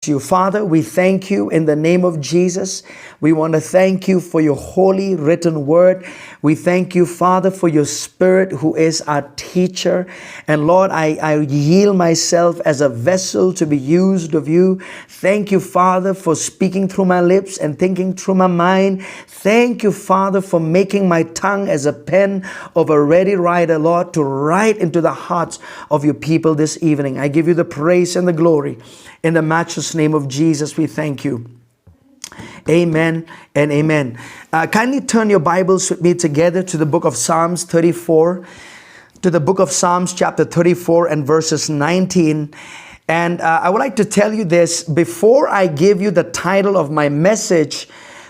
to you. Father, we thank you in the name of Jesus. We want to thank you for your holy written word. We thank you, Father, for your Spirit who is our teacher. And Lord, I yield myself as a vessel to be used of you. Thank you, Father, for speaking through my lips and thinking through my mind. Thank you, Father, for making my tongue as a pen of a ready writer, Lord, to write into the hearts of your people this evening. I give you the praise and the glory. In the matchless name of Jesus, we thank you. Amen and amen. Kindly turn your Bibles with me together to the book of Psalms 34, to the book of Psalms chapter 34 and verses 19. And I would like to tell you this before I give you the title of my message.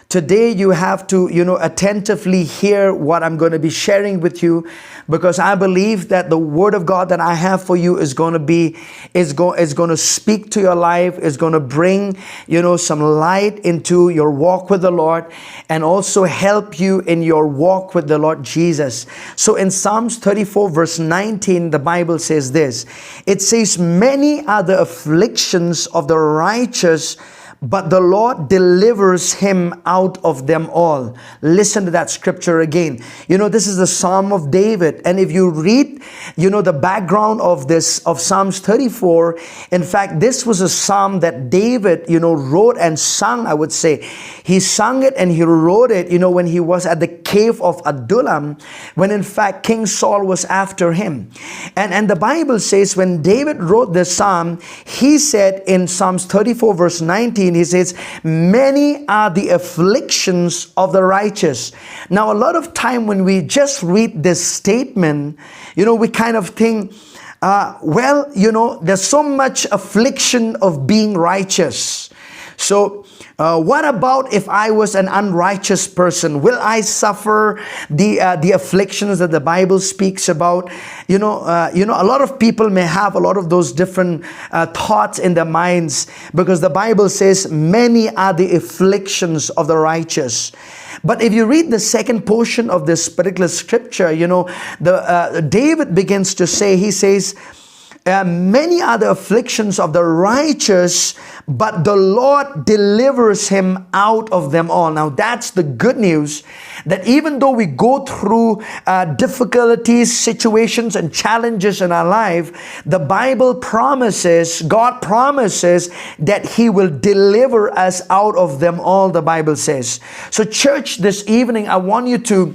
Today you have to, attentively hear what I'm going to be sharing with you, because I believe that the word of God that I have for you is going to speak to your life, is going to bring, some light into your walk with the Lord, and also help you in your walk with the Lord Jesus. So in Psalms 34 verse 19, the Bible says this. It says, "Many are the afflictions of the righteous, but the Lord delivers him out of them all." Listen to that scripture again. This is the Psalm of David. And if you read, the background of Psalms 34, in fact, this was a psalm that David, wrote and sung, I would say. He sung it and he wrote it, when he was at the cave of Adullam, when in fact King Saul was after him. And the Bible says when David wrote this psalm, he said in Psalms 34 verse 19, he says, "Many are the afflictions of the righteous." Now, a lot of time when we just read this statement, we kind of think, there's so much affliction of being righteous. So, what about if I was an unrighteous person? Will I suffer the afflictions that the Bible speaks about? A lot of people may have a lot of those different thoughts in their minds, because the Bible says many are the afflictions of the righteous. But if you read the second portion of this particular scripture, David begins to say, he says, "Many are the afflictions of the righteous, but the Lord delivers him out of them all." Now that's the good news, that even though we go through difficulties, situations and challenges in our life, the Bible promises, God promises that he will deliver us out of them all, the Bible says. So church, this evening I want you to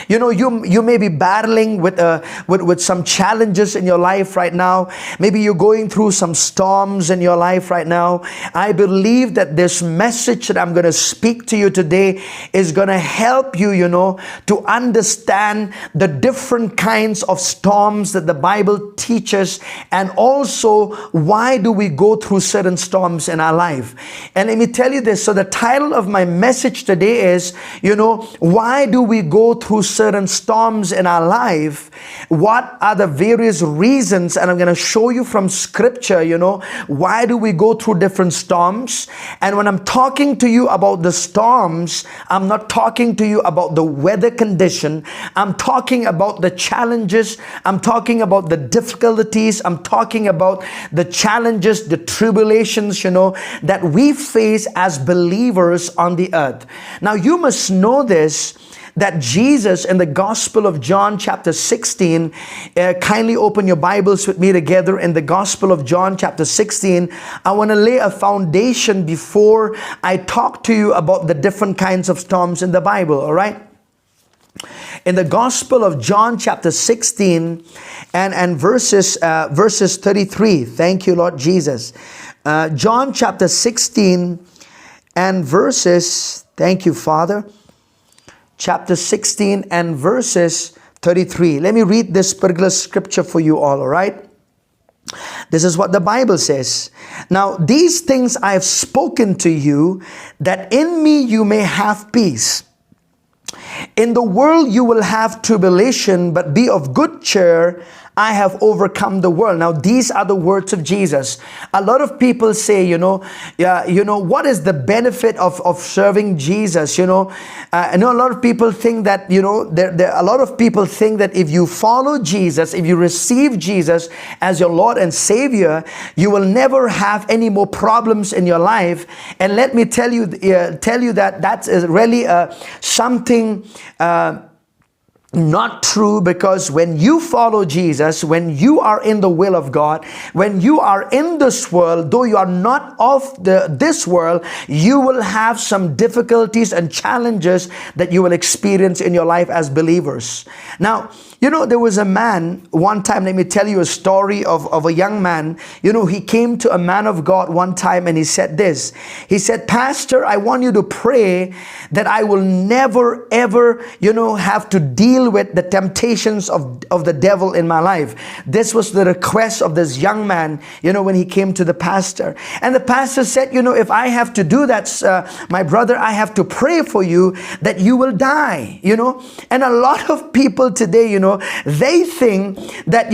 you may be battling with some challenges in your life right now. Maybe you're going through some storms in your life right now. I believe that this message that I'm going to speak to you today is going to help you, to understand the different kinds of storms that the Bible teaches, and also why do we go through certain storms in our life. And let me tell you this. So the title of my message today is, why do we go through certain storms in our life? What are the various reasons? And I'm going to show you from scripture, why do we go through different storms? And when I'm talking to you about the storms, I'm not talking to you about the weather condition. I'm talking about the challenges. I'm talking about the difficulties. I'm talking about the challenges, the tribulations, that we face as believers on the earth. Now, you must know this, that Jesus in the Gospel of John chapter 16, kindly open your Bibles with me together in the Gospel of John chapter 16. I want to lay a foundation before I talk to you about the different kinds of storms in the Bible, all right? In the Gospel of John chapter 16 and verses 33. Thank you, Lord Jesus. John chapter 16 and verses, thank you, Father. Chapter 16 and verses 33. Let me read this particular scripture for you all right? This is what the Bible says. "Now these things I have spoken to you, that in me you may have peace. In the world you will have tribulation, but be of good cheer. I have overcome the world. Now, these are the words of Jesus. A lot of people say, what is the benefit of serving Jesus? I know a lot of people think that, a lot of people think that if you follow Jesus, if you receive Jesus as your Lord and Savior, you will never have any more problems in your life. And let me tell you that that's really something not true, because when you follow Jesus, when you are in the will of God, when you are in this world, though you are not of this world, you will have some difficulties and challenges that you will experience in your life as believers. Now, there was a man one time, let me tell you a story of a young man. He came to a man of God one time and he said this. He said, "Pastor, I want you to pray that I will never ever, have to deal with the temptations of the devil in my life." This was the request of this young man, when he came to the pastor. And the pastor said, "If I have to do that, my brother, I have to pray for you that you will die." And a lot of people today, they think that,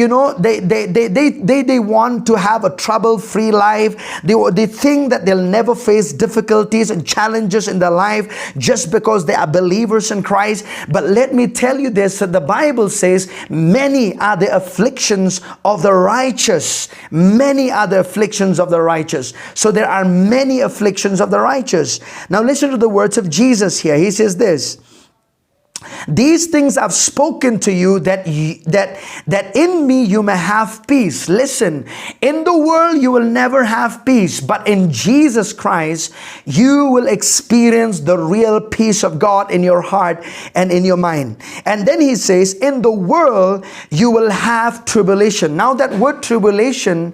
they want to have a trouble-free life. They think that they'll never face difficulties and challenges in their life just because they are believers in Christ. But let me tell you this, that the Bible says, many are the afflictions of the righteous. Many are the afflictions of the righteous. So there are many afflictions of the righteous. Now listen to the words of Jesus here. He says this, "These things I've spoken to you that in me you may have peace." Listen, in the world you will never have peace, but in Jesus Christ you will experience the real peace of God in your heart and in your mind. And then he says, "In the world you will have tribulation." Now that word tribulation,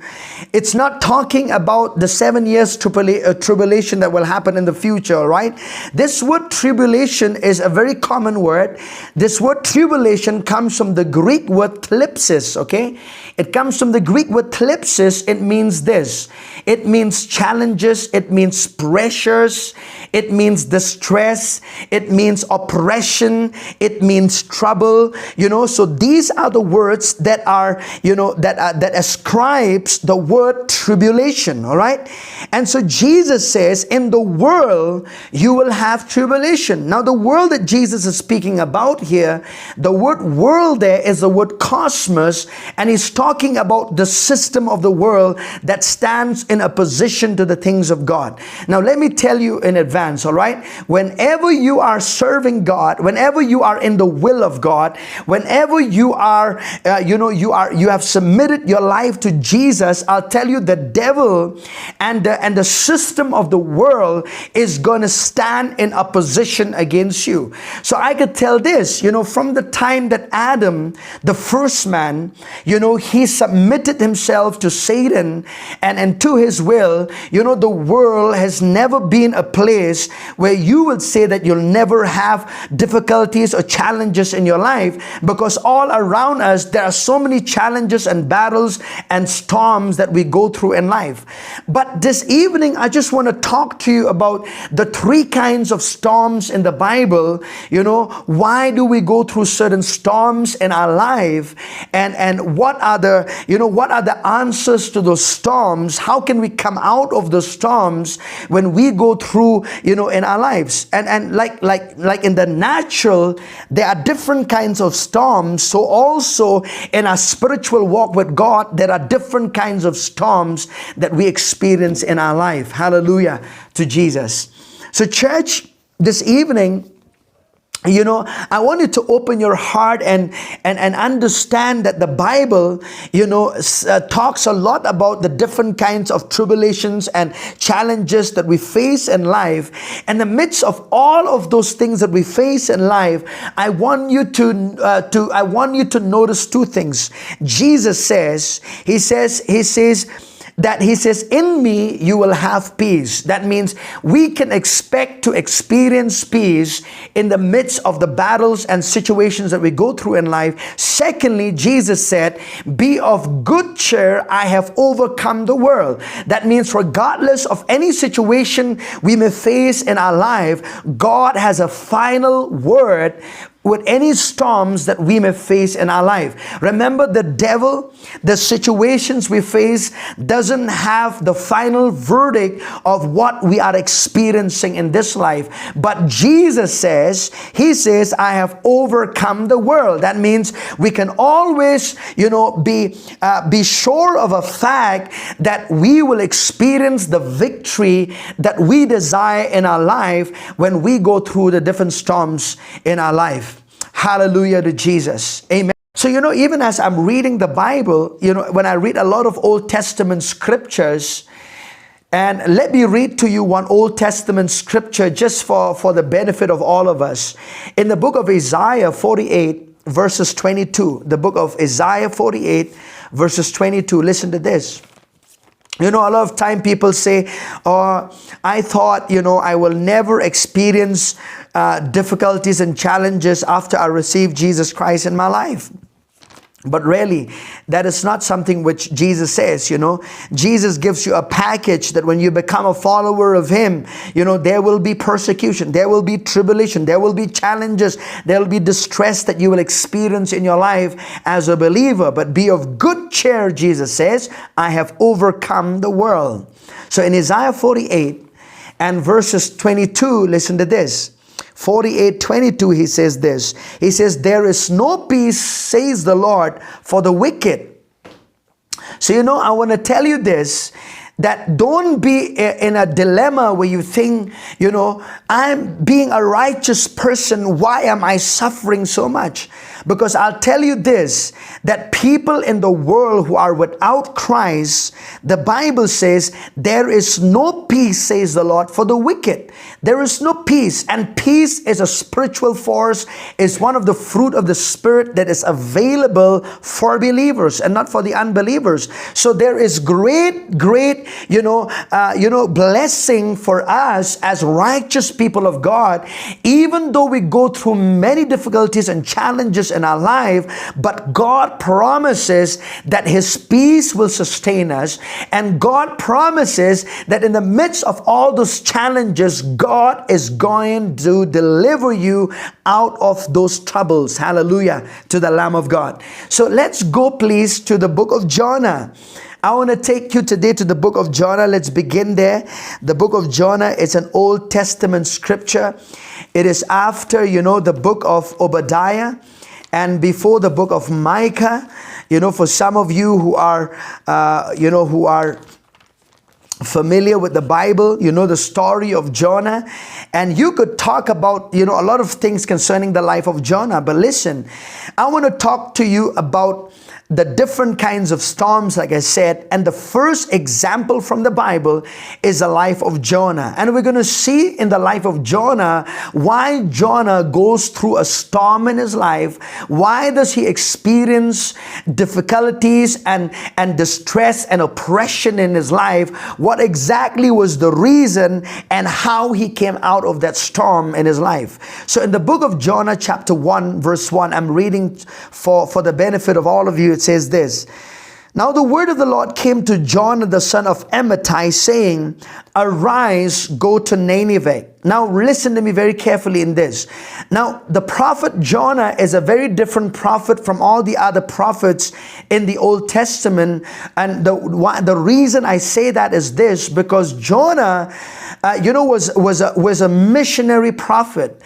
it's not talking about the 7 years tribulation that will happen in the future, right? This word tribulation is a very common word. This word tribulation comes from the Greek word thlipsis, okay? It comes from the Greek word thlipsis. It means this. It means challenges. It means pressures. It means distress. It means oppression. It means trouble. So these are the words that are, that ascribes the word tribulation, all right? And so Jesus says, in the world you will have tribulation. Now the world that Jesus is speaking about here, the word world there is the word cosmos, and he's talking about the system of the world that stands in opposition to the things of God. Now let me tell you in advance, all right? Whenever you are serving God, whenever you are in the will of God, whenever you are, you have submitted your life to Jesus, I'll tell you the devil and the system of the world is going to stand in opposition against you. So I could tell this, from the time that Adam, the first man, he submitted himself to Satan and to his will, the world has never been a place where you would say that you'll never have difficulties or challenges in your life, because all around us there are so many challenges and battles and storms that we go through in life. But this evening I just want to talk to you about the 3 kinds of storms in the Bible. Why do we go through certain storms in our life, and what are the answers to those storms? How can we come out of the storms when we go through in our lives? And like in the natural, there are different kinds of storms. So also in our spiritual walk with God, there are different kinds of storms that we experience in our life. Hallelujah to Jesus. So church, this evening, I want you to open your heart and understand that the Bible, talks a lot about the different kinds of tribulations and challenges that we face in life. In the midst of all of those things that we face in life, I want you to notice 2 things. Jesus says, he says, in me you will have peace. That means we can expect to experience peace in the midst of the battles and situations that we go through in life. Secondly, Jesus said, be of good cheer, I have overcome the world. That means regardless of any situation we may face in our life, God has a final word with any storms that we may face in our life. Remember, the devil, the situations we face doesn't have the final verdict of what we are experiencing in this life. But Jesus says, he says, I have overcome the world. That means we can always, be sure of a fact that we will experience the victory that we desire in our life when we go through the different storms in our life. Hallelujah to Jesus. Amen. So, even as I'm reading the Bible, when I read a lot of Old Testament scriptures, and let me read to you one Old Testament scripture just for the benefit of all of us. In the book of Isaiah 48, verses 22, the book of Isaiah 48, verses 22, listen to this. A lot of time people say, oh, I thought, I will never experience difficulties and challenges after I received Jesus Christ in my life. But really, that is not something which Jesus says, Jesus gives you a package that when you become a follower of Him, there will be persecution, there will be tribulation, there will be challenges, there will be distress that you will experience in your life as a believer. But be of good cheer, Jesus says, I have overcome the world. So in Isaiah 48 and verses 22, listen to this. 48:22, he says this. He says, there is no peace, says the Lord, for the wicked. So, I want to tell you this, that don't be in a dilemma where you think, I'm being a righteous person. Why am I suffering so much? Because I'll tell you this, that people in the world who are without Christ, the Bible says, there is no peace, says the Lord, for the wicked. There is no peace. And peace is a spiritual force, is one of the fruit of the Spirit that is available for believers and not for the unbelievers. So there is great, blessing for us as righteous people of God, even though we go through many difficulties and challenges in our life, but God promises that His peace will sustain us, and God promises that in the midst of all those challenges, God is going to deliver you out of those troubles. Hallelujah to the Lamb of God. So let's go please to the book of Jonah. I want to take you today to the book of Jonah. Let's begin there. The book of Jonah is an Old Testament scripture. It is after, the book of Obadiah and before the book of Micah. For some of you who are, who are familiar with the Bible, the story of Jonah, and you could talk about, a lot of things concerning the life of Jonah. But listen, I want to talk to you about the different kinds of storms, like I said, and the first example from the Bible is the life of Jonah. And we're going to see in the life of Jonah why Jonah goes through a storm in his life. Why does he experience difficulties and distress and oppression in his life? What exactly was the reason and how he came out of that storm in his life? So in the book of Jonah chapter 1 verse 1, I'm reading for the benefit of all of you. It says this. Now the word of the Lord came to Jonah the son of Amittai, saying, arise, go to Nineveh. Now listen to me very carefully in this. Now the prophet Jonah is a very different prophet from all the other prophets in the Old Testament. And the reason I say that is this, because Jonah was a missionary prophet.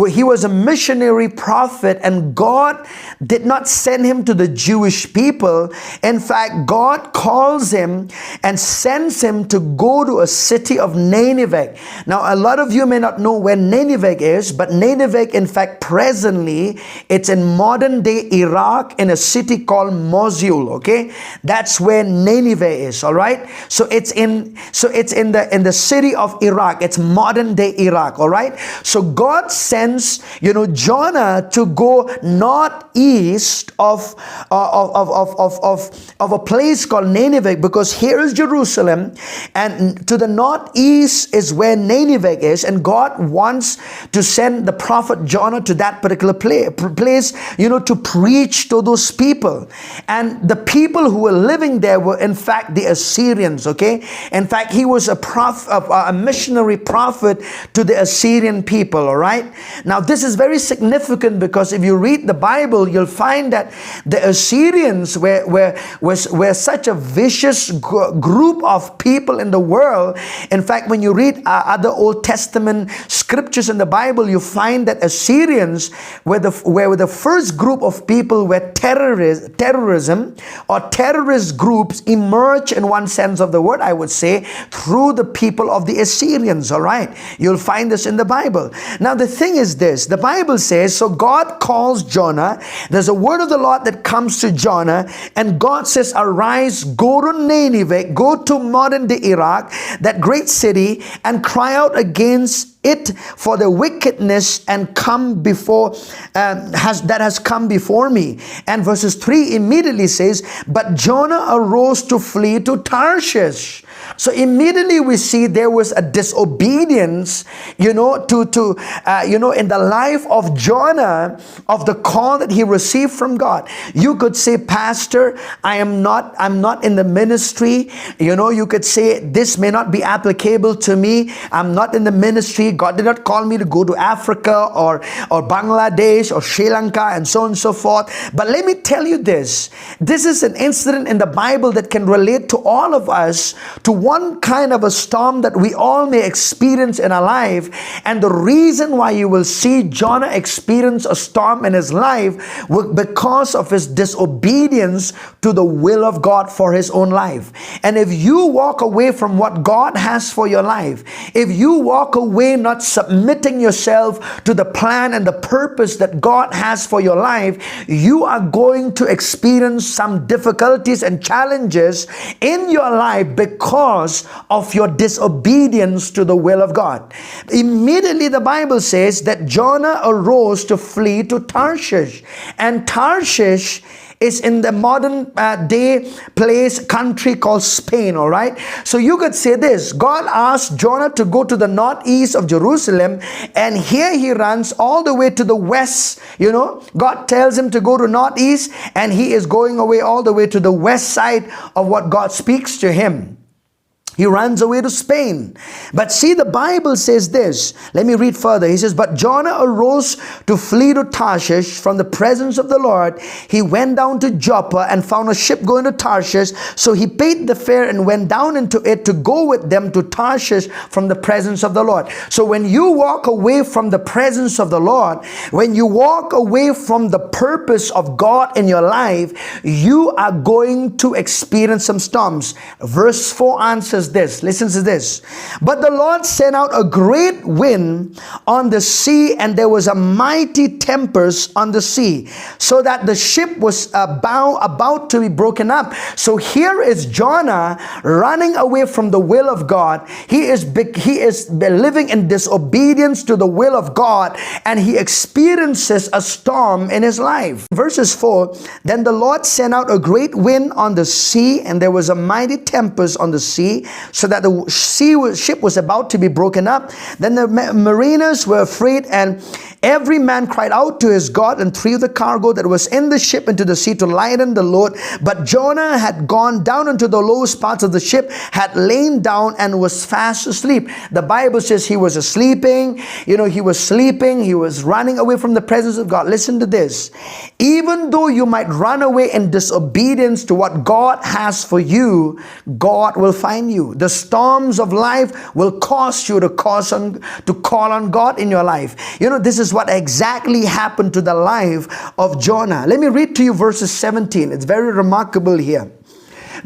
He was a missionary prophet, and God did not send him to the Jewish people. In fact, God calls him and sends him to go to a city of Nineveh. Now, a lot of you may not know where Nineveh is, but Nineveh, in fact, presently, it's in modern day Iraq in a city called Mosul, okay? That's where Nineveh is, all right? So it's in the city of Iraq. It's modern day Iraq, all right? So God sends, Jonah to go northeast of a place called Nineveh, because here is Jerusalem, and to the northeast is where Nineveh is, and God wants to send the prophet Jonah to that particular place, to preach to those people. And the people who were living there were in fact the Assyrians, okay? In fact, he was a missionary prophet to the Assyrian people, all right? Now, this is very significant because if you read the Bible, you'll find that the Assyrians were such a vicious group of people in the world. In fact, when you read other Old Testament scriptures in the Bible, you find that Assyrians were the first group of people where terrorism or terrorist groups emerged, in one sense of the word, I would say, through the people of the Assyrians, all right? You'll find this in the Bible. Now, the thing is this, the Bible says, so God calls Jonah. There's a word of the Lord that comes to Jonah, and God says, arise, go to Nineveh, go to modern-day Iraq, that great city, and cry out against it, for the wickedness and come before has come before me. And verses 3 immediately says, but Jonah arose to flee to Tarshish. So immediately we see there was a disobedience, in the life of Jonah, of the call that he received from God. You could say, Pastor, I'm not in the ministry. You could say, this may not be applicable to me. I'm not in the ministry. God did not call me to go to Africa or Bangladesh or Sri Lanka and so on and so forth. But let me tell you this. This is an incident in the Bible that can relate to all of us, to one kind of a storm that we all may experience in our life. And the reason why you will see Jonah experience a storm in his life was because of his disobedience to the will of God for his own life. And if you walk away from what God has for your life, if you walk away not submitting yourself to the plan and the purpose that God has for your life, you are going to experience some difficulties and challenges in your life because of your disobedience to the will of God. Immediately the Bible says that Jonah arose to flee to Tarshish. And Tarshish is in the modern day country called Spain, all right? So you could say this, God asked Jonah to go to the northeast of Jerusalem, and here he runs all the way to the west. God tells him to go to northeast, and he is going away all the way to the west side of what God speaks to him. He runs away to Spain. But see, the Bible says this. Let me read further. He says, but Jonah arose to flee to Tarshish from the presence of the Lord. He went down to Joppa and found a ship going to Tarshish. So he paid the fare and went down into it to go with them to Tarshish from the presence of the Lord. So when you walk away from the presence of the Lord, when you walk away from the purpose of God in your life, you are going to experience some storms. Verse 4 answers this. Listen to this. But the Lord sent out a great wind on the sea, and there was a mighty tempest on the sea, so that the ship was about to be broken up. So here is Jonah running away from the will of God. He is living in disobedience to the will of God, and he experiences a storm in his life. Verses 4, then the Lord sent out a great wind on the sea, and there was a mighty tempest on the sea, so that the ship was about to be broken up. Then the mariners were afraid, and every man cried out to his God, and threw the cargo that was in the ship into the sea to lighten the load. But Jonah had gone down into the lowest parts of the ship, had lain down, and was fast asleep. The Bible says he was sleeping. He was sleeping. He was running away from the presence of God. Listen to this. Even though you might run away in disobedience to what God has for you, God will find you. The storms of life will cause you to call on God in your life. This is what exactly happened to the life of Jonah. Let me read to you verses 17. It's very remarkable here.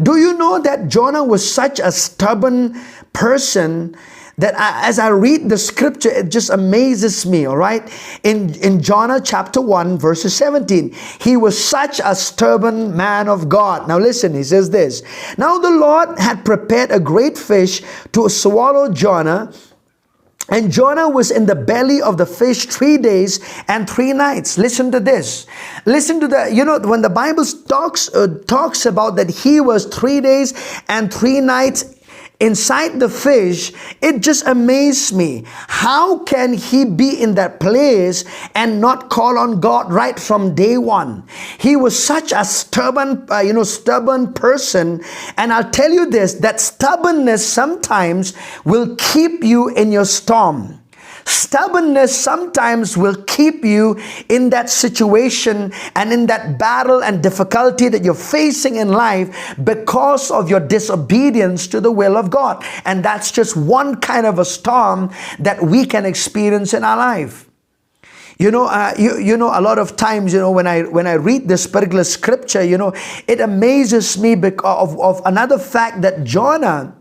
Do you know that Jonah was such a stubborn person that as I read the scripture, it just amazes me, all right? In Jonah chapter 1, verses 17, he was such a stubborn man of God. Now listen, he says this. Now the Lord had prepared a great fish to swallow Jonah, and Jonah was in the belly of the fish 3 days and 3 nights. Listen to this. Listen to when the Bible talks about that he was 3 days and 3 nights inside the fish, it just amazed me. How can he be in that place and not call on God right from day one? He was such a stubborn person. And I'll tell you this, that stubbornness sometimes will keep you in your storm. Stubbornness sometimes will keep you in that situation and in that battle and difficulty that you're facing in life because of your disobedience to the will of God. And that's just one kind of a storm that we can experience in our life. A lot of times, when I read this particular scripture, it amazes me because of another fact that Jonah,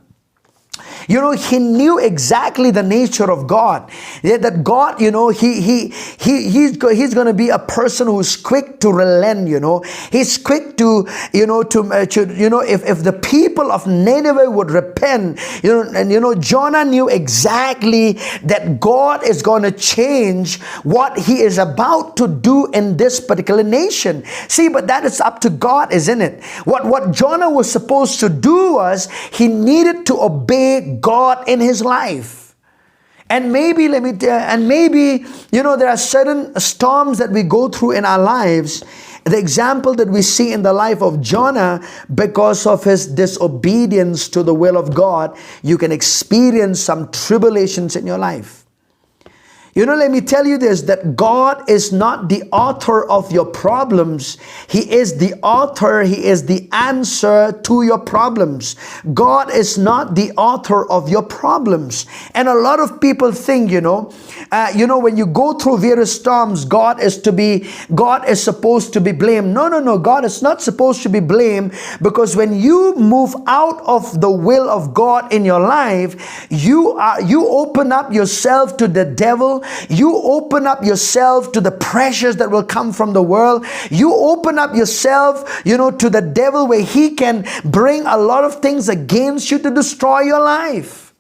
he knew exactly the nature of God. That God, he's going to be a person who's quick to relent. He's quick to, if the people of Nineveh would repent, Jonah knew exactly that God is going to change what he is about to do in this particular nation. See, but that is up to God, isn't it? What Jonah was supposed to do was he needed to obey God in his life. And maybe, there are certain storms that we go through in our lives. The example that we see in the life of Jonah, because of his disobedience to the will of God, you can experience some tribulations in your life. Let me tell you this, that God is not the author of your problems. He is the author. He is the answer to your problems. God is not the author of your problems. And a lot of people think, when you go through various storms, God is supposed to be blamed. No. God is not supposed to be blamed, because when you move out of the will of God in your life, you open up yourself to the devil. You open up yourself to the pressures that will come from the world. You open up yourself, to the devil, where he can bring a lot of things against you to destroy your life.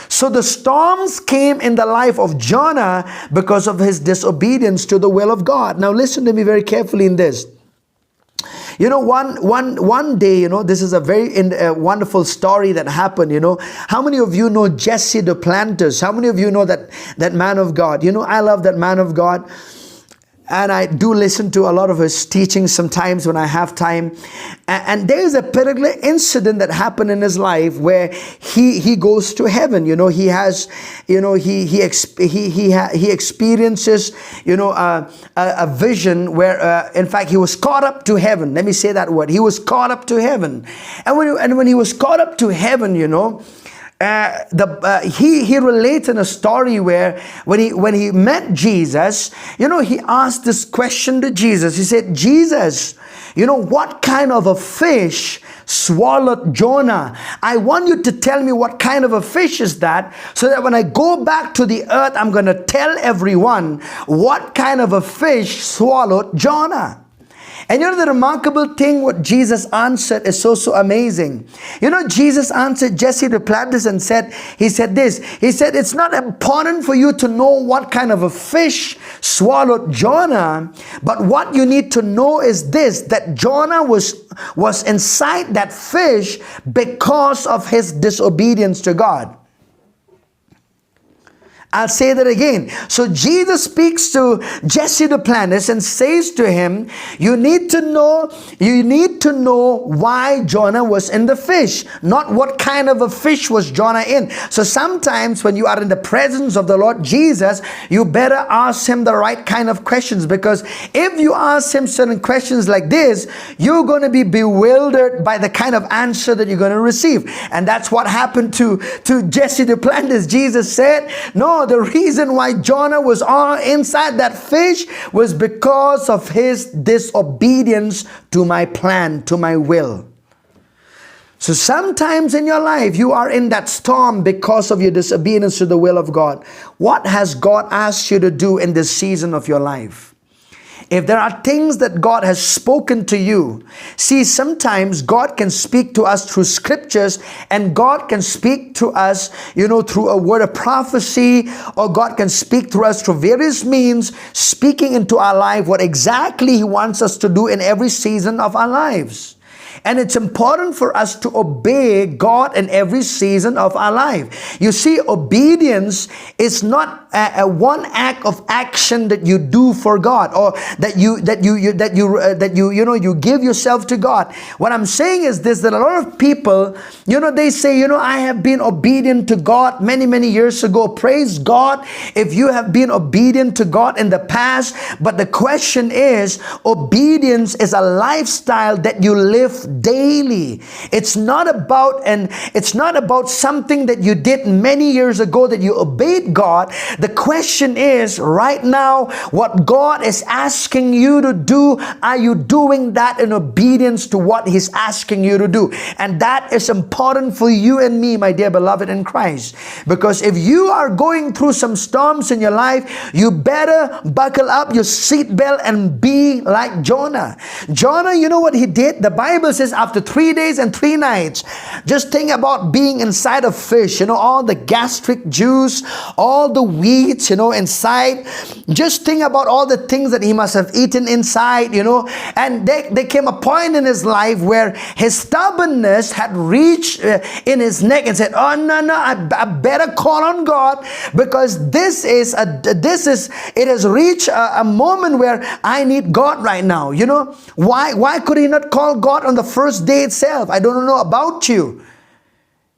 So the storms came in the life of Jonah because of his disobedience to the will of God. Now listen to me very carefully in this. One day, this is a very wonderful story that happened. How many of you know Jesse Duplantis? How many of you know that man of God? I love that man of God. And I do listen to a lot of his teachings sometimes when I have time. And there is a particular incident that happened in his life where he goes to heaven. He has, he experiences, a vision where, in fact, he was caught up to heaven. Let me say that word. He was caught up to heaven. And when he was caught up to heaven, he relates in a story where when he met Jesus, he asked this question to Jesus. He said, Jesus, what kind of a fish swallowed Jonah? I want you to tell me what kind of a fish is that, so that when I go back to the earth, I'm going to tell everyone what kind of a fish swallowed Jonah. And the remarkable thing, what Jesus answered is so amazing. Jesus answered Jesse Duplantis and he said this. He said, it's not important for you to know what kind of a fish swallowed Jonah, but what you need to know is this, that Jonah was inside that fish because of his disobedience to God. I'll say that again. So Jesus speaks to Jesse Duplantis and says to him, you need to know why Jonah was in the fish, not what kind of a fish was Jonah in. So sometimes when you are in the presence of the Lord Jesus, you better ask him the right kind of questions, because if you ask him certain questions like this, you're going to be bewildered by the kind of answer that you're going to receive. And that's what happened to Jesse Duplantis. Jesus said, no, the reason why Jonah was all inside that fish was because of his disobedience to my plan, to my will. So sometimes in your life, you are in that storm because of your disobedience to the will of God. What has God asked you to do in this season of your life? If there are things that God has spoken to you, see, sometimes God can speak to us through scriptures, and God can speak to us, through a word of prophecy, or God can speak to us through various means, speaking into our life what exactly He wants us to do in every season of our lives. And it's important for us to obey God in every season of our life. You see, obedience is not a one act of action that you do for God, or that you give yourself to God. What I'm saying is this, that a lot of people, they say, I have been obedient to God many years ago. Praise God if you have been obedient to God in the past. But the question is, obedience is a lifestyle that you live daily. It's not about something that you did many years ago that you obeyed God. The question is, right now, what God is asking you to do, are you doing that in obedience to what He's asking you to do? And that is important for you and me, my dear beloved in Christ. Because if you are going through some storms in your life, you better buckle up your seatbelt and be like Jonah. Jonah, you know what he did? The Bible says after 3 days and 3 nights, just think about being inside a fish, all the gastric juice, all the weeds, inside. Just think about all the things that he must have eaten inside, and there came a point in his life where his stubbornness had reached in his neck and said, oh no, I better call on God, because it has reached a moment where I need God right now. Why could he not call God on the first day itself? I don't know about you.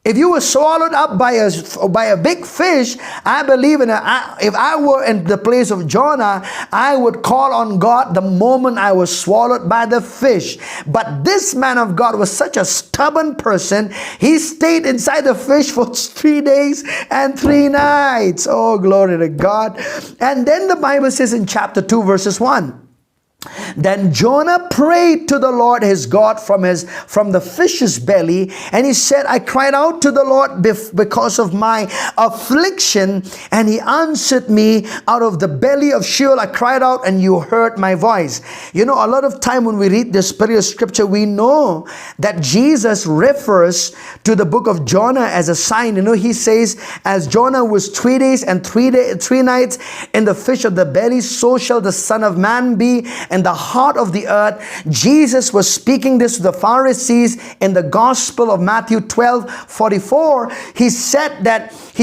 If you were swallowed up by a big fish, I believe if I were in the place of Jonah, I would call on God the moment I was swallowed by the fish. But this man of God was such a stubborn person. He stayed inside the fish for 3 days and 3 nights. Oh, glory to God. And then the Bible says in chapter 2, verses 1. Then Jonah prayed to the Lord his God from the fish's belly, and he said, I cried out to the Lord because of my affliction, and he answered me out of the belly of Sheol. I cried out, and you heard my voice. A lot of time when we read this particular scripture, we know that Jesus refers to the book of Jonah as a sign. He says, as Jonah was 3 days and 3 nights in the fish of the belly, so shall the Son of Man be in the heart of the earth. Jesus was speaking this to the Pharisees in the Gospel of Matthew 12:44. He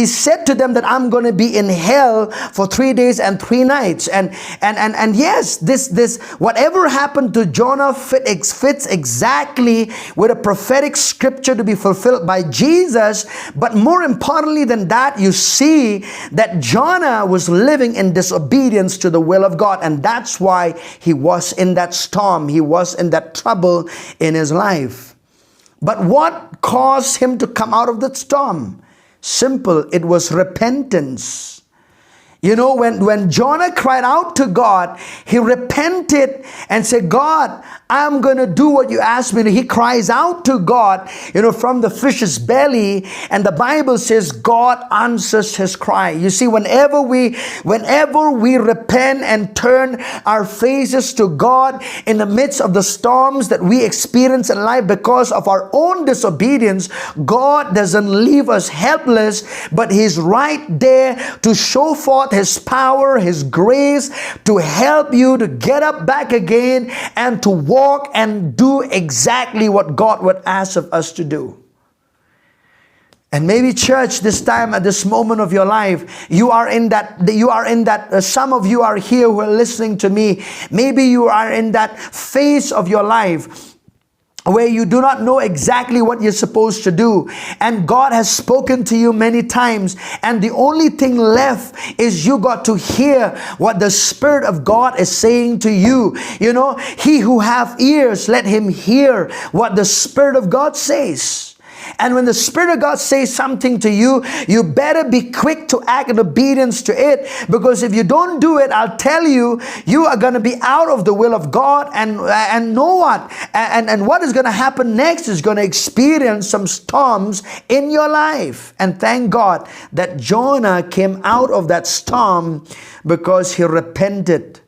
said to them that I'm going to be in hell for 3 days and 3 nights. And yes, this whatever happened to Jonah fits exactly with a prophetic scripture to be fulfilled by Jesus. But more importantly than that, you see that Jonah was living in disobedience to the will of God, and that's why he was in that storm. He was in that trouble in his life. But what caused him to come out of the storm? Simple. It was repentance. When Jonah cried out to God, he repented and said, God, I'm going to do what you asked me to. He cries out to God, from the fish's belly, and the Bible says God answers his cry. You see, whenever we repent and turn our faces to God in the midst of the storms that we experience in life because of our own disobedience, God doesn't leave us helpless, but He's right there to show forth His power, His grace, to help you to get up back again and to walk and do exactly what God would ask of us to do. And maybe, church, this time, at this moment of your life, you are in that, some of you are here who are listening to me. Maybe you are in that phase of your life where you do not know exactly what you're supposed to do, and God has spoken to you many times, and the only thing left is you got to hear what the Spirit of God is saying to you. He who have ears, let him hear what the Spirit of God says. And when the Spirit of God says something to you, you better be quick to act in obedience to it, because if you don't do it, I'll tell you, you are going to be out of the will of God, and know what? And what is going to happen next is going to experience some storms in your life. And thank God that Jonah came out of that storm because he repented.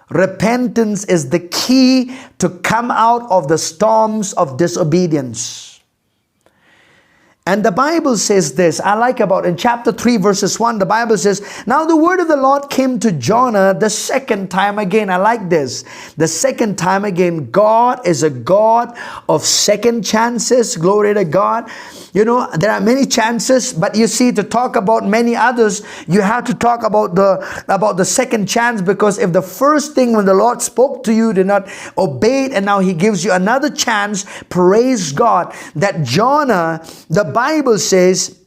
Repentance is the key to come out of the storms of disobedience. And the Bible says this, I like about in chapter 3 verses 1, the Bible says, now the word of the Lord came to Jonah the second time again. I like this. The second time again. God is a God of second chances. Glory to God. You know, there are many chances, but you see, to talk about many others, you have to talk about the second chance, because if the first thing when the Lord spoke to you did not obey it, and now he gives you another chance, praise God, that Jonah, the Bible says,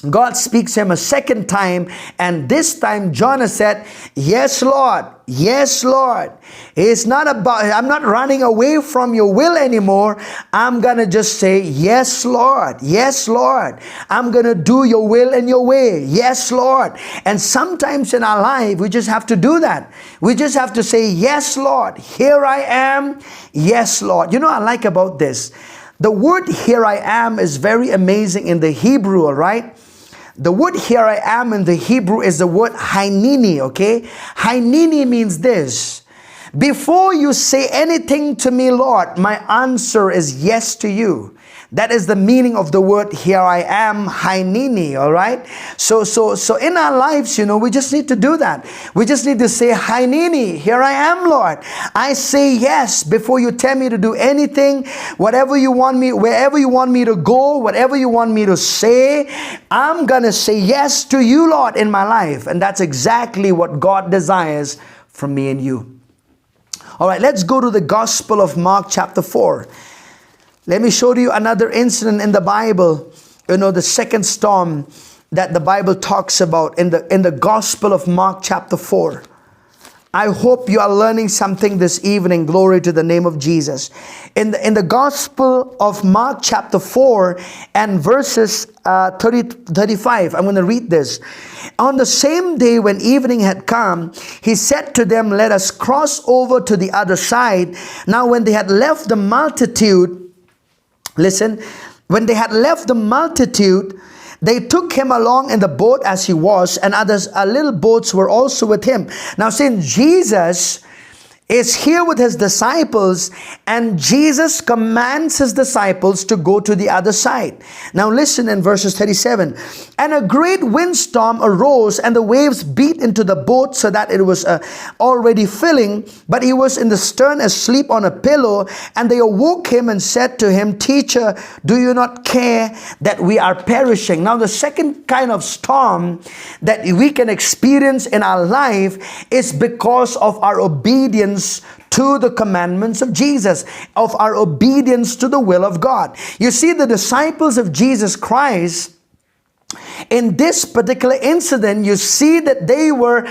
God speaks to him a second time, and this time Jonah said, yes, Lord. Yes, Lord. It's not about, I'm not running away from your will anymore. I'm going to just say, yes, Lord. Yes, Lord. I'm going to do your will and your way. Yes, Lord. And sometimes in our life, we just have to do that. We just have to say, yes, Lord. Here I am. Yes, Lord. You know, I like about this. The word here I am is very amazing in the Hebrew, all right? The word here I am in the Hebrew is the word Hineni, okay? Hineni means this. Before you say anything to me, Lord, my answer is yes to you. That is the meaning of the word here I am, Hineni, all right? So in our lives, you know, we just need to do that. We just need to say, Hineni, here I am, Lord. I say yes before you tell me to do anything, whatever you want me, wherever you want me to go, whatever you want me to say, I'm going to say yes to you, Lord, in my life. And that's exactly what God desires from me and you. All right, let's go to the Gospel of Mark chapter 4. Let me show you another incident in the Bible. You know, the second storm that the Bible talks about in the Gospel of Mark chapter 4. I hope you are learning something this evening. Glory to the name of Jesus. In the Gospel of Mark chapter 4 and verses 35, I'm going to read this. On the same day when evening had come, he said to them, let us cross over to the other side. Now when they had left the multitude, listen, when they had left the multitude, they took him along in the boat as he was, and others, little boats were also with him. Now, since Jesus is here with his disciples, and Jesus commands his disciples to go to the other side. Now listen in verses 37. And a great windstorm arose, and the waves beat into the boat so that it was already filling, but he was in the stern asleep on a pillow. And they awoke him and said to him, Teacher, do you not care that we are perishing? Now the second kind of storm that we can experience in our life is because of our obedience to the commandments of Jesus, of our obedience to the will of God. You see, the disciples of Jesus Christ, in this particular incident, you see that they were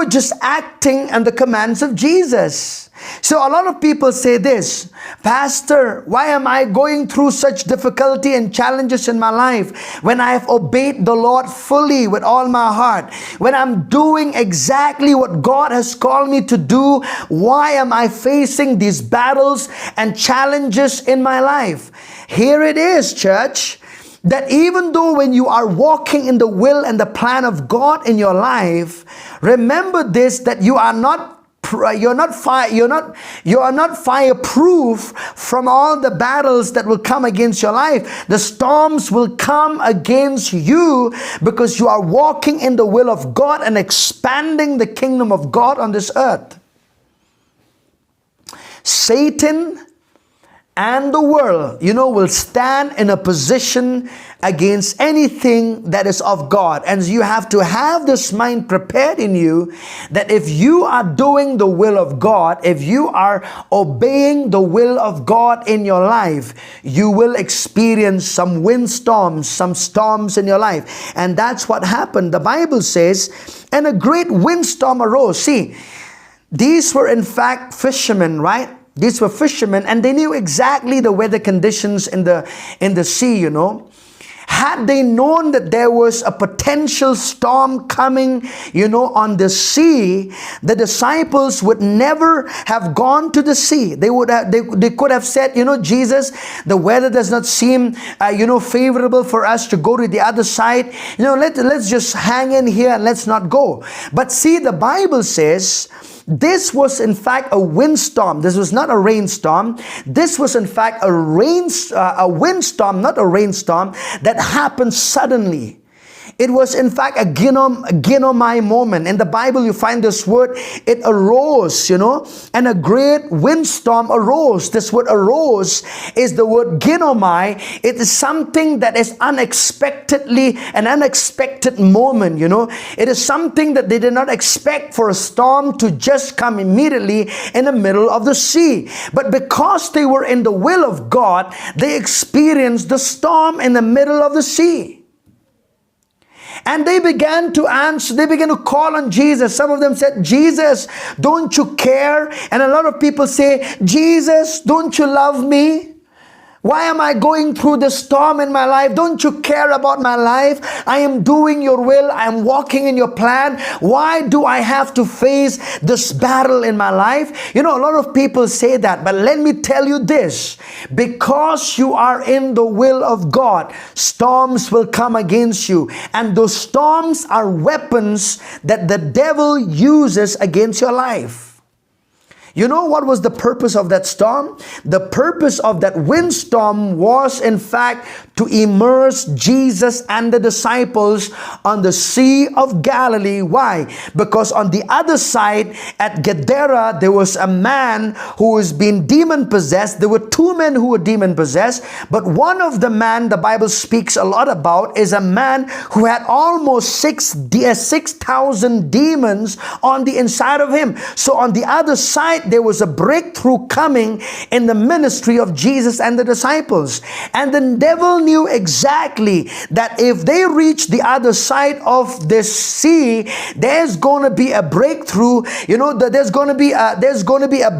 just acting on the commands of Jesus. So a lot of people say this, Pastor, why am I going through such difficulty and challenges in my life when I have obeyed the Lord fully with all my heart? When I'm doing exactly what God has called me to do, why am I facing these battles and challenges in my life? Here it is, church, that even though when you are walking in the will and the plan of God in your life, remember this, that you are not fireproof from all the battles that will come against your life. The storms will come against you because you are walking in the will of God and expanding the kingdom of God on this earth. Satan and the world, will stand in a position against anything that is of God. And you have to have this mind prepared in you that if you are doing the will of God, if you are obeying the will of God in your life, you will experience some windstorms, some storms in your life. And that's what happened. The Bible says, and a great windstorm arose. See, these were in fact fishermen, right? These were fishermen, and they knew exactly the weather conditions in the sea, Had they known that there was a potential storm coming, on the sea, the disciples would never have gone to the sea. They could have said, Jesus, the weather does not seem, favorable for us to go to the other side. Let's just hang in here and let's not go. But see, the Bible says, this was in fact a windstorm. This was not a rainstorm. This was in fact a windstorm, not a rainstorm, that happened suddenly. It was in fact a ginomai moment. In the Bible you find this word, it arose, and a great windstorm arose. This word arose is the word ginomai. It is something that is an unexpected moment, It is something that they did not expect for a storm to just come immediately in the middle of the sea. But because they were in the will of God, they experienced the storm in the middle of the sea. And they began to call on Jesus. Some of them said, Jesus, don't you care? And a lot of people say, Jesus, don't you love me? Why am I going through the storm in my life? Don't you care about my life? I am doing your will. I am walking in your plan. Why do I have to face this battle in my life? A lot of people say that. But let me tell you this. Because you are in the will of God, storms will come against you. And those storms are weapons that the devil uses against your life. You know what was the purpose of that storm? The purpose of that windstorm was in fact to immerse Jesus and the disciples on the Sea of Galilee. Why? Because on the other side at Gadara, there was a man who was being demon possessed. There were two men who were demon possessed, but one of the man the Bible speaks a lot about is a man who had almost 6,000 demons on the inside of him. So on the other side, there was a breakthrough coming in the ministry of Jesus and the disciples. And the devil knew exactly that if they reach the other side of this sea, there's going to be a breakthrough. There's going to be a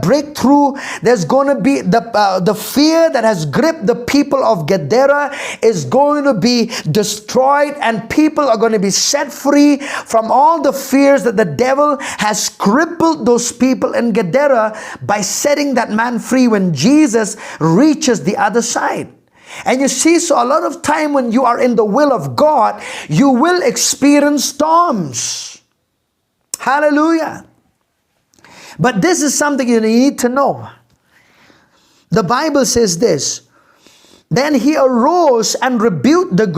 breakthrough. There's going to be the fear that has gripped the people of Gadara is going to be destroyed, and people are going to be set free from all the fears that the devil has crippled those people in Gadara by setting that man free when Jesus reaches the other side. And you see, so a lot of time when you are in the will of God, you will experience storms. Hallelujah. But this is something you need to know. The Bible says this. Then he arose and rebuked the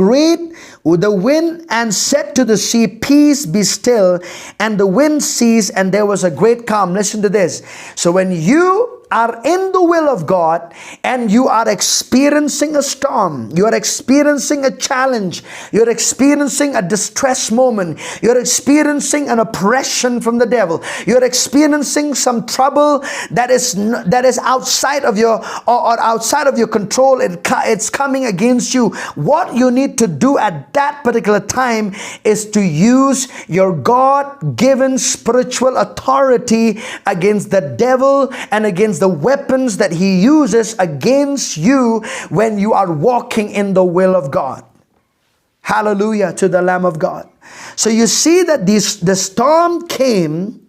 wind and said to the sea, peace, be still. And the wind ceased, and there was a great calm. Listen to this. So when you are in the will of God and you are experiencing a storm, you are experiencing a challenge, you're experiencing a distress moment, you're experiencing an oppression from the devil, you're experiencing some trouble that is outside of your or outside of your control, it's coming against you. What you need to do at that particular time is to use your God-given spiritual authority against the devil and against the weapons that he uses against you when you are walking in the will of God. Hallelujah to the Lamb of God. So you see that the storm came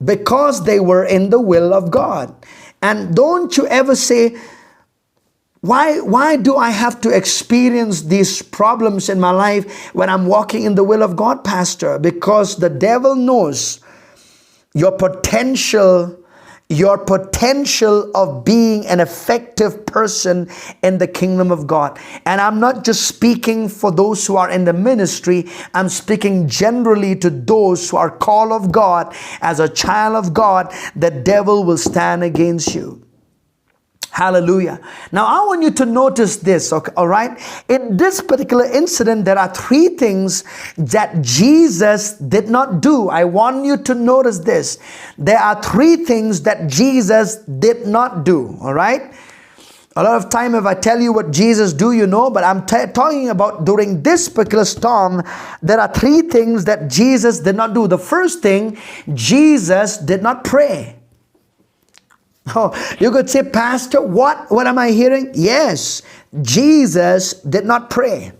because they were in the will of God. And don't you ever say, why do I have to experience these problems in my life when I'm walking in the will of God, Pastor? Because the devil knows your potential of being an effective person in the kingdom of God. And I'm not just speaking for those who are in the ministry. I'm speaking generally to those who are called of God. As a child of God, the devil will stand against you. Hallelujah. Now I want you to notice this, okay, all right? In this particular incident, there are three things that Jesus did not do. I want you to notice this. There are three things that Jesus did not do, all right? A lot of time if I tell you what Jesus do, you know, but I'm talking about during this particular storm, there are three things that Jesus did not do. The first thing, Jesus did not pray. Oh, you could say, Pastor, what am I hearing? Yes, Jesus did not pray.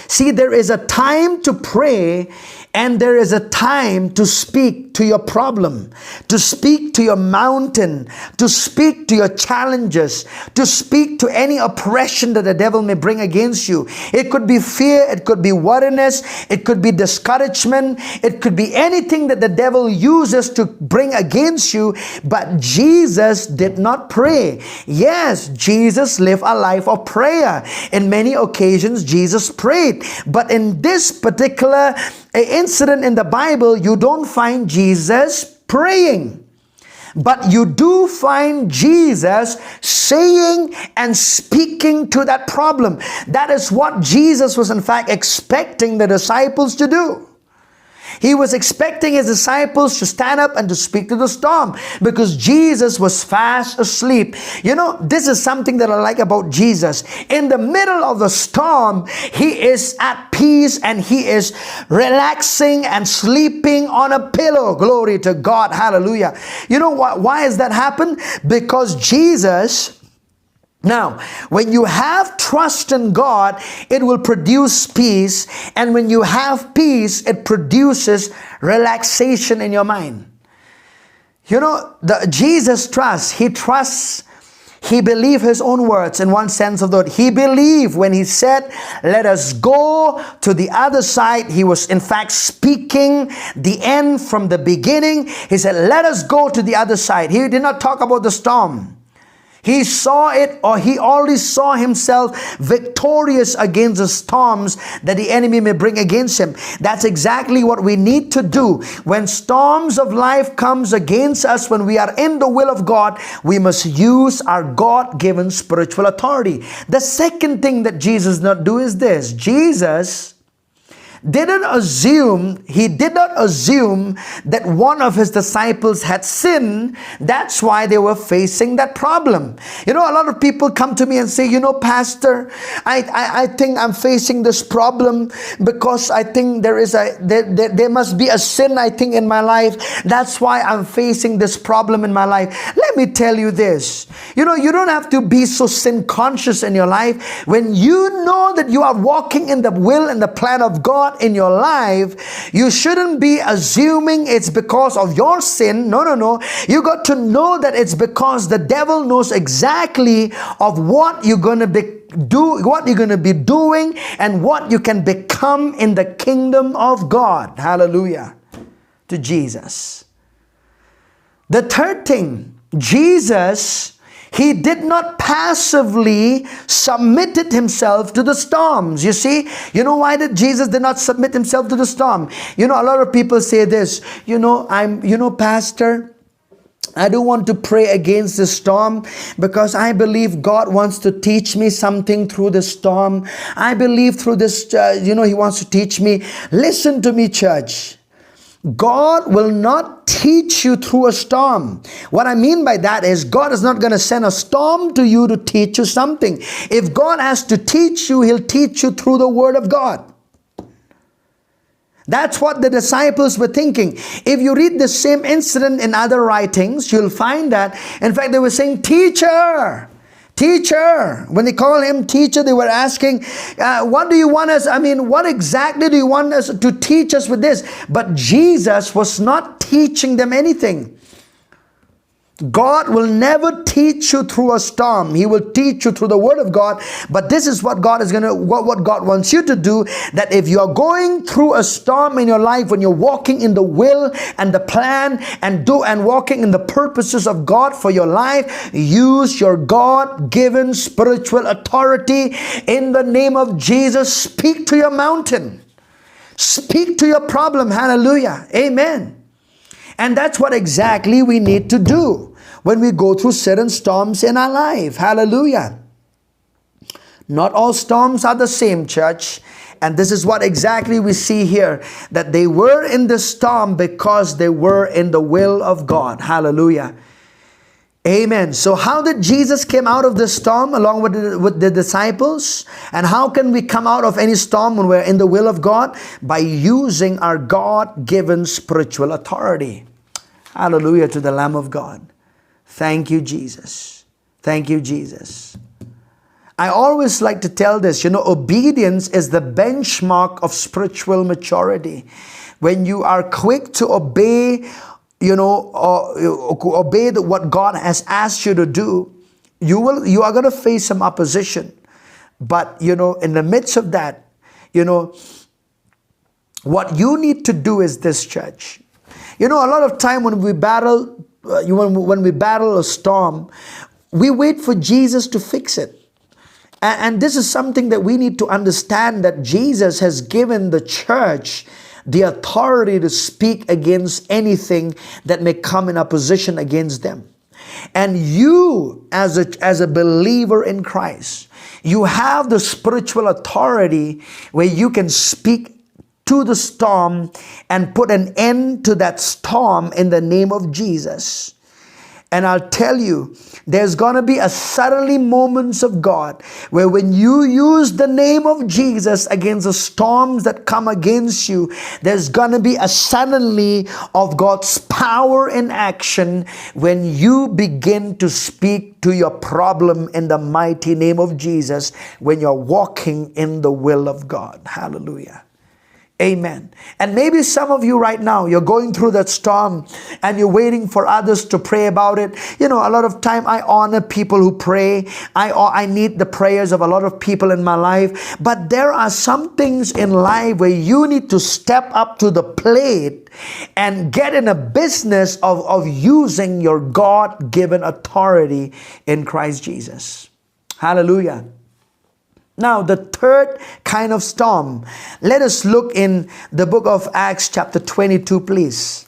See, there is a time to pray and there is a time to speak to your problem, to speak to your mountain, to speak to your challenges, to speak to any oppression that the devil may bring against you. It could be fear, it could be worriness, it could be discouragement, it could be anything that the devil uses to bring against you. But Jesus did not pray. Yes, Jesus lived a life of prayer. In many occasions, Jesus prayed. But in this particular incident in the Bible, you don't find Jesus praying. But you do find Jesus saying and speaking to that problem. That is what Jesus was in fact expecting the disciples to do. He was expecting his disciples to stand up and to speak to the storm because Jesus was fast asleep. You know, this is something that I like about Jesus. In the middle of the storm, he is at peace and he is relaxing and sleeping on a pillow. Glory to God. Hallelujah. You know what? Why has that happened? Because Jesus... Now, when you have trust in God, it will produce peace. And when you have peace, it produces relaxation in your mind. You know, Jesus trusts. He trusts. He believed his own words in one sense of the word. He believed when he said, let us go to the other side. He was in fact speaking the end from the beginning. He said, let us go to the other side. He did not talk about the storm. He saw it, or he already saw himself victorious against the storms that the enemy may bring against him. That's exactly what we need to do. When storms of life comes against us, when we are in the will of God, we must use our God-given spiritual authority. The second thing that Jesus did not do is this. Jesus did not assume that one of his disciples had sinned. That's why they were facing that problem. You know, a lot of people come to me and say, you know, Pastor, I think I'm facing this problem because I think there must be a sin, I think, in my life. That's why I'm facing this problem in my life. Let me tell you this. You know, you don't have to be so sin conscious in your life. When you know that you are walking in the will and the plan of God in your life, you shouldn't be assuming it's because of your sin. No. You got to know that it's because the devil knows exactly of what you're going to be doing and what you can become in the kingdom of God. Hallelujah to Jesus. The third thing, Jesus, he did not passively submitted himself to the storms. You see, you know why did Jesus did not submit himself to the storm? You know, a lot of people say this, Pastor, I don't want to pray against the storm because I believe God wants to teach me something through the storm. I believe through this, He wants to teach me. Listen to me, church. God will not teach you through a storm. What I mean by that is God is not going to send a storm to you to teach you something. If God has to teach you, He'll teach you through the Word of God. That's what the disciples were thinking. If you read the same incident in other writings, you'll find that, in fact, they were saying, Teacher, when they call him teacher, they were asking, what do you want us, what exactly do you want us to teach us with this? But Jesus was not teaching them anything. God will never teach you through a storm. He will teach you through the Word of God. But this is what God wants you to do, that if you are going through a storm in your life, when you're walking in the will and the plan and walking in the purposes of God for your life, use your God-given spiritual authority in the name of Jesus. Speak to your mountain. Speak to your problem. Hallelujah. Amen. And that's what exactly we need to do when we go through certain storms in our life. Hallelujah. Not all storms are the same, church. And this is what exactly we see here, that they were in the storm because they were in the will of God. Hallelujah. Amen. So how did Jesus come out of the storm along with the disciples? And how can we come out of any storm when we're in the will of God? By using our God-given spiritual authority. Hallelujah to the Lamb of God. Thank you, Jesus. Thank you, Jesus. I always like to tell this, obedience is the benchmark of spiritual maturity. When you are quick to obey, obey what God has asked you to do, you are going to face some opposition. But, in the midst of that, what you need to do is this, church. A lot of time when we battle, when we battle a storm, we wait for Jesus to fix it. And this is something that we need to understand, that Jesus has given the church the authority to speak against anything that may come in opposition against them. And you, as a believer in Christ, you have the spiritual authority where you can speak to the storm and put an end to that storm in the name of Jesus. And I'll tell you, there's going to be a suddenly moments of God where when you use the name of Jesus against the storms that come against you, there's going to be a suddenly of God's power in action when you begin to speak to your problem in the mighty name of Jesus, when you're walking in the will of God. Hallelujah. Amen. And maybe some of you right now, you're going through that storm and you're waiting for others to pray about it. A lot of time I honor people who pray. I need the prayers of a lot of people in my life. But there are some things in life where you need to step up to the plate and get in a business of using your God-given authority in Christ Jesus. Hallelujah. Now, the third kind of storm. Let us look in the book of Acts chapter 22, please.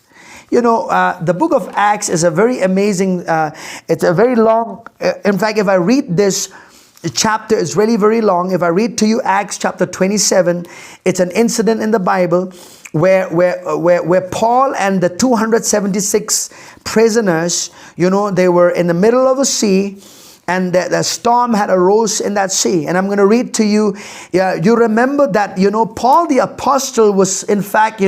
The book of Acts is a very amazing, it's a very long, in fact, if I read this chapter, it's really very long. If I read to you Acts chapter 27, it's an incident in the Bible where Paul and the 276 prisoners, they were in the middle of a sea, and the storm had arose in that sea. And I'm going to read to you. You remember that, Paul the apostle was in fact,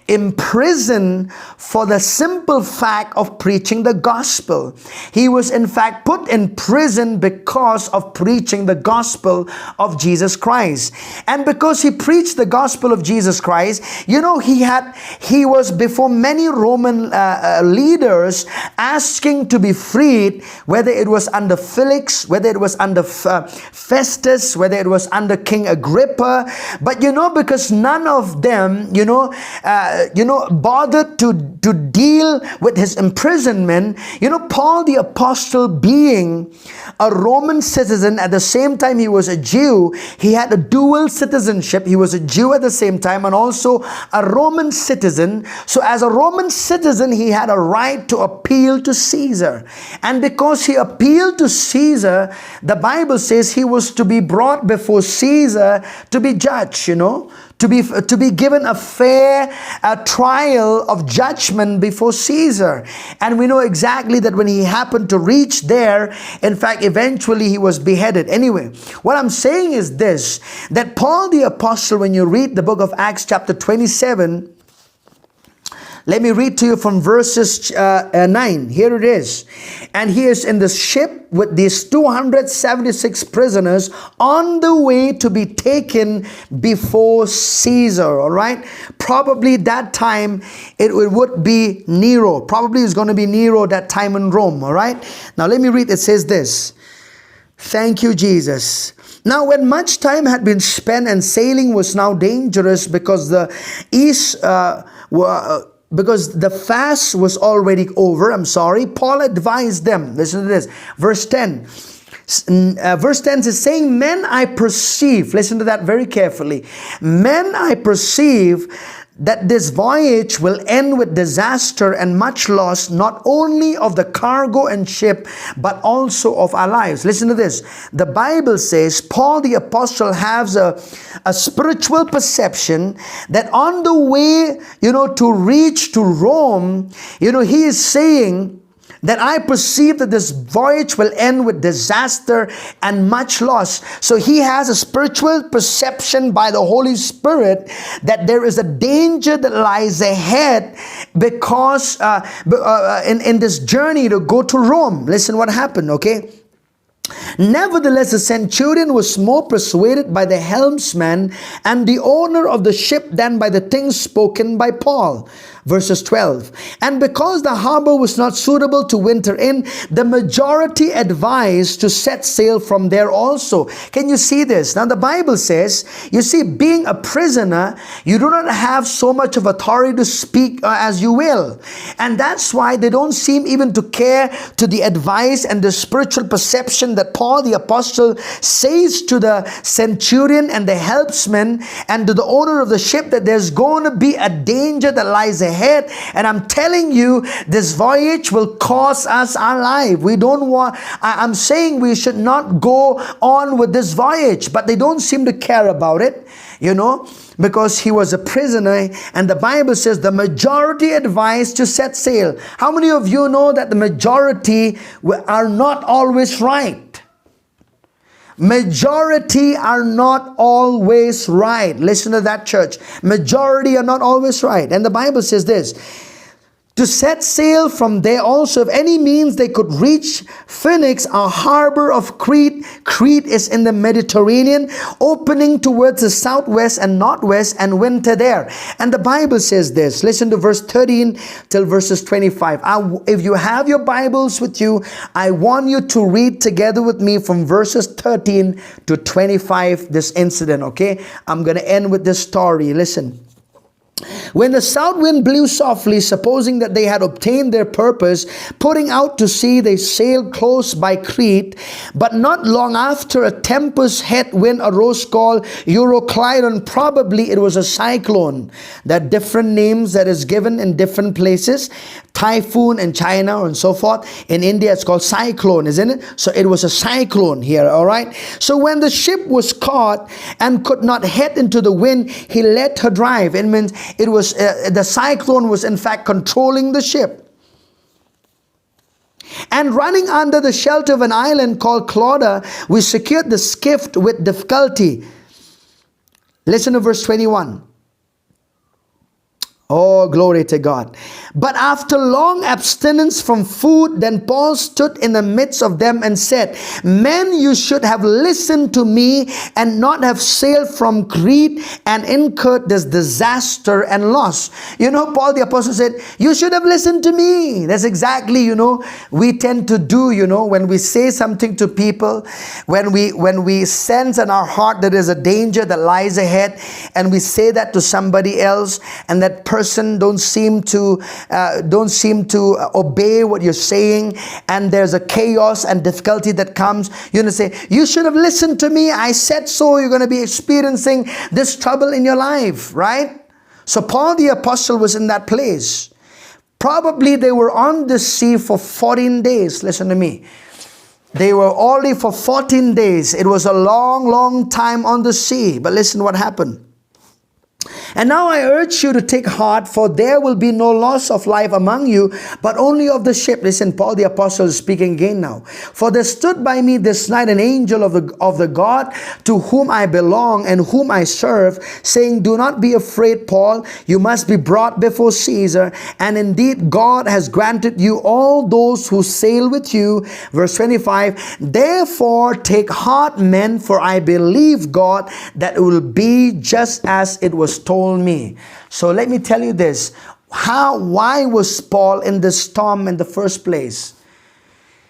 imprisoned for the simple fact of preaching the gospel. He was in fact put in prison because of preaching the gospel of Jesus Christ. And because he preached the gospel of Jesus Christ, he was before many Roman leaders asking to be freed, whether it was under Felix, whether it was under Festus, whether it was under King Agrippa. But because none of them bothered to deal with his imprisonment, Paul the apostle, being a Roman citizen, at the same time he was a Jew, he had a dual citizenship. He was a Jew at the same time and also a Roman citizen. So as a Roman citizen, he had a right to appeal to Caesar. And because he appealed to Caesar, the Bible says he was to be brought before Caesar to be judged, to be given a fair trial of judgment before Caesar. And we know exactly that when he happened to reach there, in fact, eventually he was beheaded. Anyway, what I'm saying is this, that Paul the apostle, when you read the book of Acts chapter 27, let me read to you from verses 9. Here it is. And he is in the ship with these 276 prisoners on the way to be taken before Caesar. All right. Probably that time it would be Nero. Probably it's going to be Nero that time in Rome. All right. Now let me read. It says this. Thank you, Jesus. Now, when much time had been spent and sailing was now dangerous because the because the fast was already over, Paul advised them. Listen to this. Verse 10. Verse 10 says, saying, men, I perceive, listen to that very carefully. Men, I perceive that this voyage will end with disaster and much loss, not only of the cargo and ship, but also of our lives. Listen to this. The Bible says Paul the apostle has a spiritual perception that on the way, to reach to Rome, he is saying that I perceive that this voyage will end with disaster and much loss. So he has a spiritual perception by the Holy Spirit that there is a danger that lies ahead because in this journey to go to Rome. Listen what happened, okay? Nevertheless, the centurion was more persuaded by the helmsman and the owner of the ship than by the things spoken by Paul. Verses 12. And because the harbor was not suitable to winter in, the majority advised to set sail from there also. Can you see this? Now the Bible says, you see, being a prisoner, you do not have so much of authority to speak as you will. And that's why they don't seem even to care to the advice and the spiritual perception that Paul the apostle says to the centurion and the helmsman and to the owner of the ship that there's going to be a danger that lies ahead. And I'm telling you, this voyage will cost us our life. We don't want, I'm saying we should not go on with this voyage, but they don't seem to care about it, you know, because he was a prisoner, and the Bible says the majority advised to set sail. How many of you know that the majority are not always right? Majority are not always right. Listen to that, church. Majority are not always right. And the Bible says this, to set sail from there also, if any means they could reach Phoenix, a harbor of Crete. Crete is in the Mediterranean, opening towards the southwest and northwest, and winter there. And the Bible says this. Listen to verse 13 till verses 25. If you have your Bibles with you, I want you to read together with me from verses 13 to 25 this incident, okay? I'm going to end with this story. Listen. When the south wind blew softly, supposing that they had obtained their purpose, putting out to sea, they sailed close by Crete. But not long after, a tempest headwind arose called Euroclydon. Probably it was a cyclone. There are different names that is given in different places. Typhoon in China and so forth. In India, it's called cyclone, isn't it? So it was a cyclone here, all right? So when the ship was caught and could not head into the wind, he let her drive. It means it was the cyclone was in fact controlling the ship. And running under the shelter of an island called Clauda, we secured the skiff with difficulty. Listen to verse 21. Oh, glory to God. But after long abstinence from food, then Paul stood in the midst of them and said, Men, you should have listened to me and not have sailed from Crete and incurred this disaster and loss. You know, Paul the apostle said, you should have listened to me. That's exactly, you know, we tend to do, you know, when we say something to people, when we sense in our heart that there's a danger that lies ahead, and we say that to somebody else, and that person don't seem to obey what you're saying, and there's a chaos and difficulty that comes, you're going to say, you should have listened to me, I said so. You're going to be experiencing this trouble in your life, right? So Paul the apostle was in that place. Probably they were on the sea for 14 days. Listen to me. They were only for 14 days. It was a long time on the sea. But listen what happened. And now I urge you to take heart, for there will be no loss of life among you, but only of the ship. Listen, Paul the apostle is speaking again now. For there stood by me this night an angel of the God to whom I belong and whom I serve, saying, do not be afraid, Paul. You must be brought before Caesar. And indeed, God has granted you all those who sail with you. Verse 25, therefore take heart, men, for I believe God that it will be just as it was told me. So let me tell you this. Why was Paul in the storm in the first place?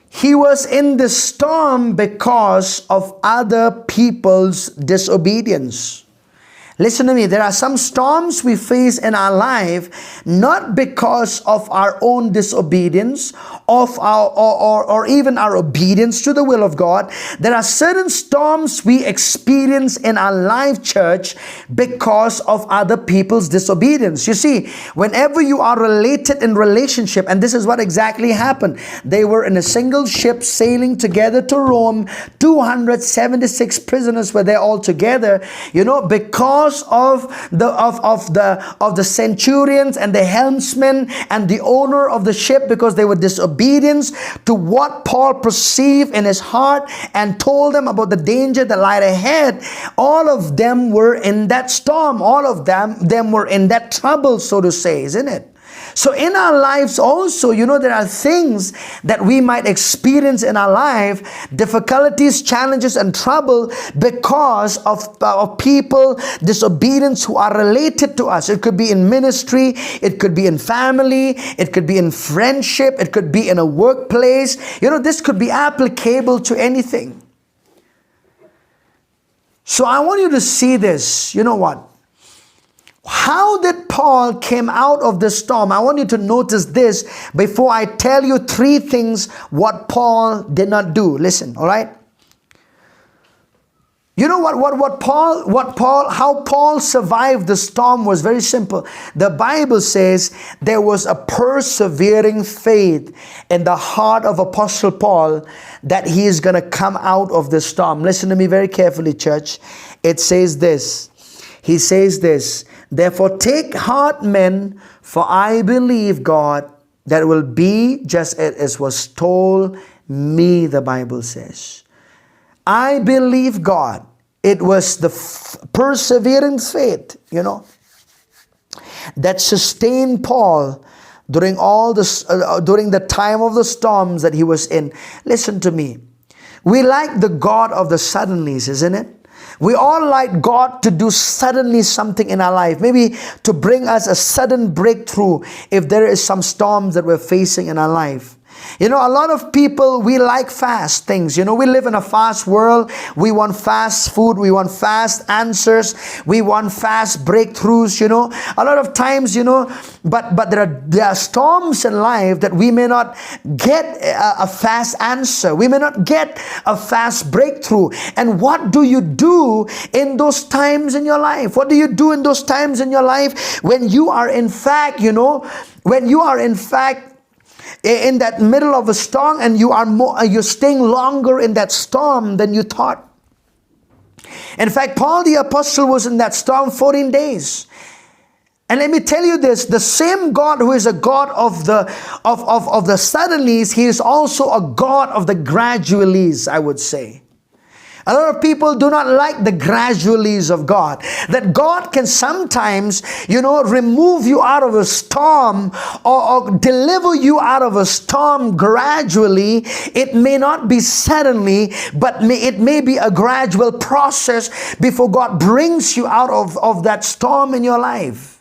He was in the storm because of other people's disobedience. Listen to me, there are some storms we face in our life not because of our own disobedience or even our obedience to the will of God. There are certain storms we experience in our life, church, because of other people's disobedience. You see, whenever you are related in relationship, and this is what exactly happened. They were in a single ship sailing together to Rome. 276 prisoners were there all together, you know, because because of the centurions and the helmsmen and the owner of the ship, because they were disobedient to what Paul perceived in his heart and told them about the danger that lied ahead. All of them were in that storm. All of them were in that trouble, so to say, isn't it? So in our lives also, there are things that we might experience in our life, difficulties, challenges, and trouble because of people, disobedience who are related to us. It could be in ministry, it could be in family, it could be in friendship, it could be in a workplace. This could be applicable to anything. So I want you to see this. You know what? How did Paul came out of the storm? I want you to notice this before I tell you three things what Paul did not do. Listen, all right? You know how Paul survived the storm was very simple. The Bible says there was a persevering faith in the heart of Apostle Paul that he is going to come out of the storm. Listen to me very carefully, church. It says this. He says this. Therefore, take heart, men, for I believe God that it will be just as was told me, the Bible says. I believe God. It was the persevering faith, that sustained Paul during during the time of the storms that he was in. Listen to me. We like the God of the suddenlies, isn't it? We all like God to do suddenly something in our life, maybe to bring us a sudden breakthrough if there is some storms that we're facing in our life. A lot of people, we like fast things. We live in a fast world. We want fast food. We want fast answers. We want fast breakthroughs, A lot of times, but there are storms in life that we may not get a fast answer. We may not get a fast breakthrough. And what do you do in those times in your life? What do you do in those times in your life when you are in fact, in that middle of a storm, and you're staying longer in that storm than you thought? In fact, Paul the apostle was in that storm 14 days. And let me tell you this, the same God who is a God of the suddenlies, he is also a God of the gradualies, I would say. A lot of people do not like the gradualies of God. That God can sometimes, remove you out of a storm or deliver you out of a storm gradually. It may not be suddenly, but it may be a gradual process before God brings you out of that storm in your life.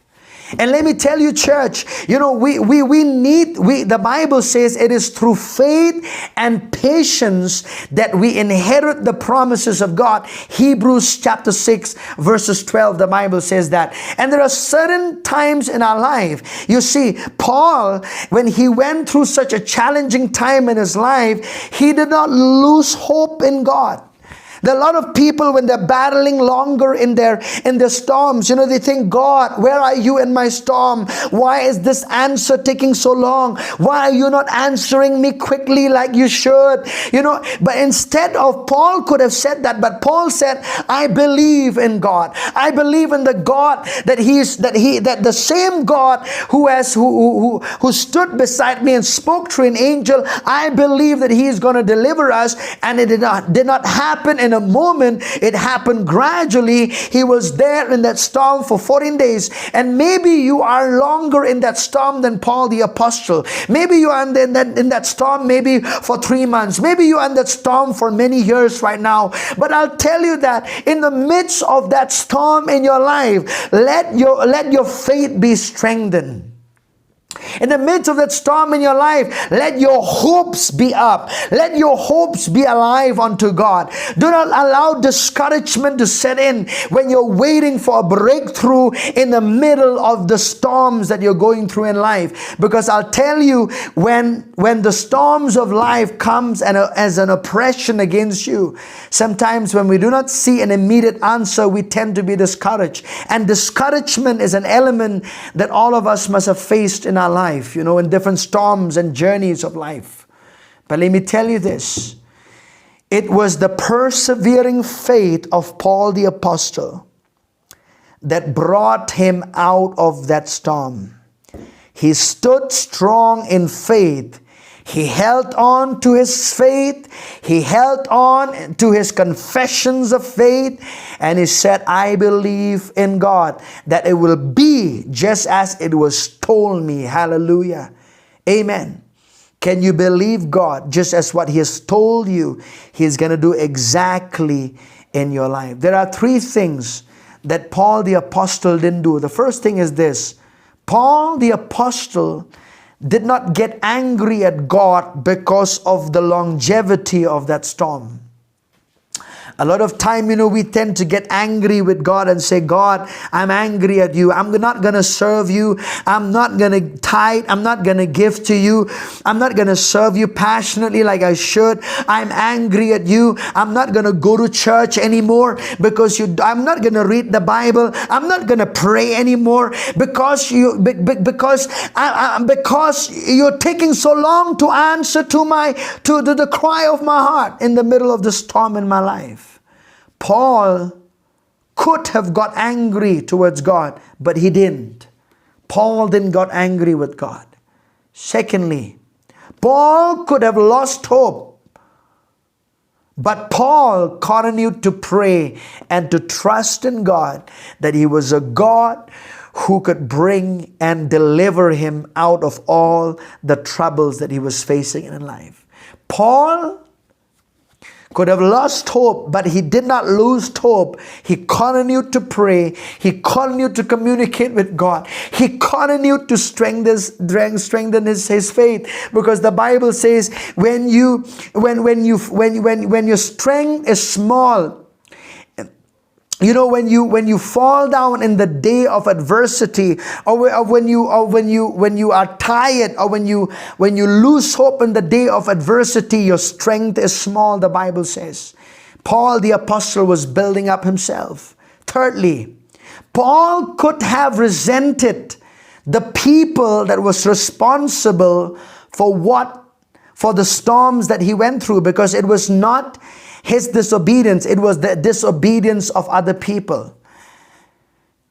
And let me tell you, church, the Bible says it is through faith and patience that we inherit the promises of God. Hebrews chapter 6 verses 12, the Bible says that. And there are certain times in our life, you see, Paul, when he went through such a challenging time in his life, he did not lose hope in God. There are a lot of people, when they're battling longer in their storms, they think, God, where are you in my storm? Why is this answer taking so long? Why are you not answering me quickly like you should? But instead of, Paul could have said that, but Paul said, I believe in God. I believe in the God that the same God who stood beside me and spoke through an angel. I believe that he is going to deliver us, and it did not happen in a moment. It happened gradually. He was there in that storm for 14 days. And maybe you are longer in that storm than Paul the apostle. Maybe you are in that storm maybe for 3 months. Maybe you are in that storm for many years right now. But I'll tell you that in the midst of that storm in your life, let your faith be strengthened. In the midst of that storm in your life, let your hopes be up. Let your hopes be alive unto God. Do not allow discouragement to set in when you're waiting for a breakthrough in the middle of the storms that you're going through in life. Because I'll tell you, when the storms of life comes as an oppression against you, sometimes when we do not see an immediate answer, we tend to be discouraged. And discouragement is an element that all of us must have faced in our life, in different storms and journeys of life. But let me tell you this. It was the persevering faith of Paul the apostle that brought him out of that storm. He stood strong in faith. He held on to his faith. He held on to his confessions of faith. And he said, I believe in God that it will be just as it was told me. Hallelujah. Amen. Can you believe God just as what he has told you he's going to do exactly in your life? There are three things that Paul the apostle didn't do. The first thing is this. Paul the apostle did not get angry at God because of the longevity of that storm. A lot of time, we tend to get angry with God and say, God, I'm angry at you. I'm not going to serve you. I'm not going to tithe. I'm not going to give to you. I'm not going to serve you passionately like I should. I'm angry at you. I'm not going to go to church anymore because I'm not going to read the Bible. I'm not going to pray anymore because because you're taking so long to answer to the cry of my heart in the middle of the storm in my life. Paul could have got angry towards God, but he didn't. Paul didn't got angry with God. Secondly, Paul could have lost hope, but Paul continued to pray and to trust in God that he was a God who could bring and deliver him out of all the troubles that he was facing in life. Paul could have lost hope, but he did not lose hope. He continued to pray. He continued to communicate with God. He continued to strengthen his faith, because the Bible says when your strength is small, when you fall down in the day of adversity, or when you are tired, or when you lose hope in the day of adversity, your strength is small, the Bible says. Paul the apostle was building up himself. Thirdly, Paul could have resented the people that was responsible for the storms that he went through, because it was not his disobedience, it was the disobedience of other people.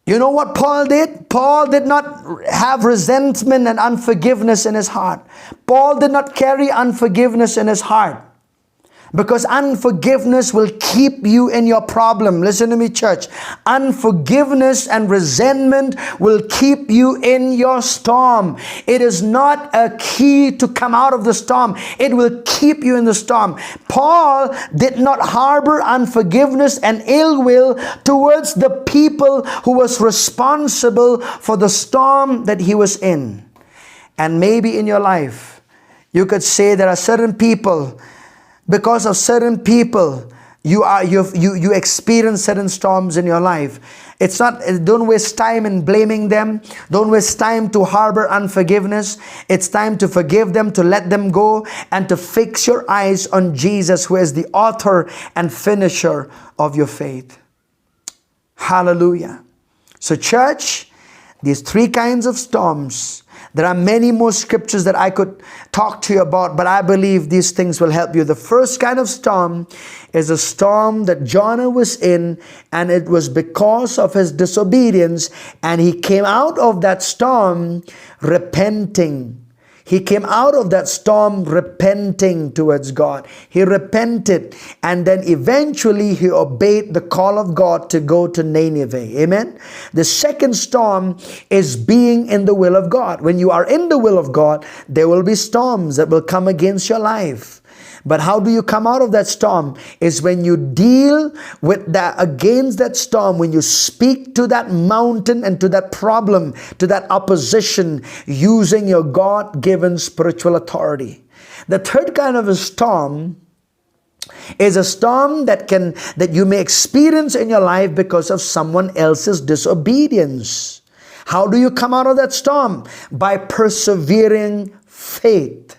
You know what Paul did? Paul did not have resentment and unforgiveness in his heart. Paul did not carry unforgiveness in his heart, because unforgiveness will keep you in your problem. Listen to me, church. Unforgiveness and resentment will keep you in your storm. It is not a key to come out of the storm. It will keep you in the storm. Paul did not harbor unforgiveness and ill will towards the people who was responsible for the storm that he was in. And maybe in your life, you could say there are certain people, because of certain people, you experience certain storms in your life. Don't waste time in blaming them. Don't waste time to harbor unforgiveness. It's time to forgive them, to let them go, and to fix your eyes on Jesus, who is the author and finisher of your faith. Hallelujah. So church, these three kinds of storms. There are many more scriptures that I could talk to you about, but I believe these things will help you. The first kind of storm is a storm that Jonah was in, and it was because of his disobedience, and he came out of that storm repenting. He came out of that storm repenting towards God. He repented, and then eventually he obeyed the call of God to go to Nineveh. Amen. The second storm is being in the will of God. When you are in the will of God, there will be storms that will come against your life. But how do you come out of that storm? Is when you deal with that, against that storm, when you speak to that mountain and to that problem, to that opposition, using your God-given spiritual authority. The third kind of a storm is a storm that you may experience in your life because of someone else's disobedience. How do you come out of that storm? By persevering faith.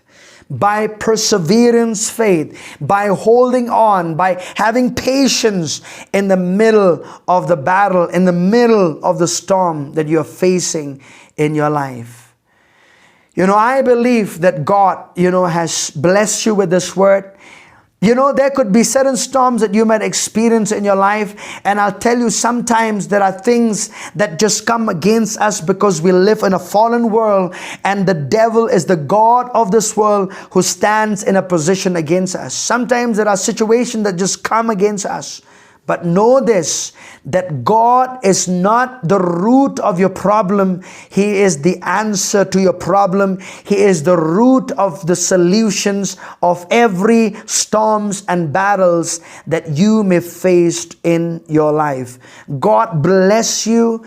By perseverance faith, by holding on, by having patience in the middle of the battle, in the middle of the storm that you're facing in your life. I believe that God, has blessed you with this word. You know, there could be certain storms that you might experience in your life, and I'll tell you, sometimes there are things that just come against us because we live in a fallen world, and the devil is the God of this world who stands in a position against us. Sometimes there are situations that just come against us. But know this, that God is not the root of your problem. He is the answer to your problem. He is the root of the solutions of every storms and battles that you may face in your life. God bless you.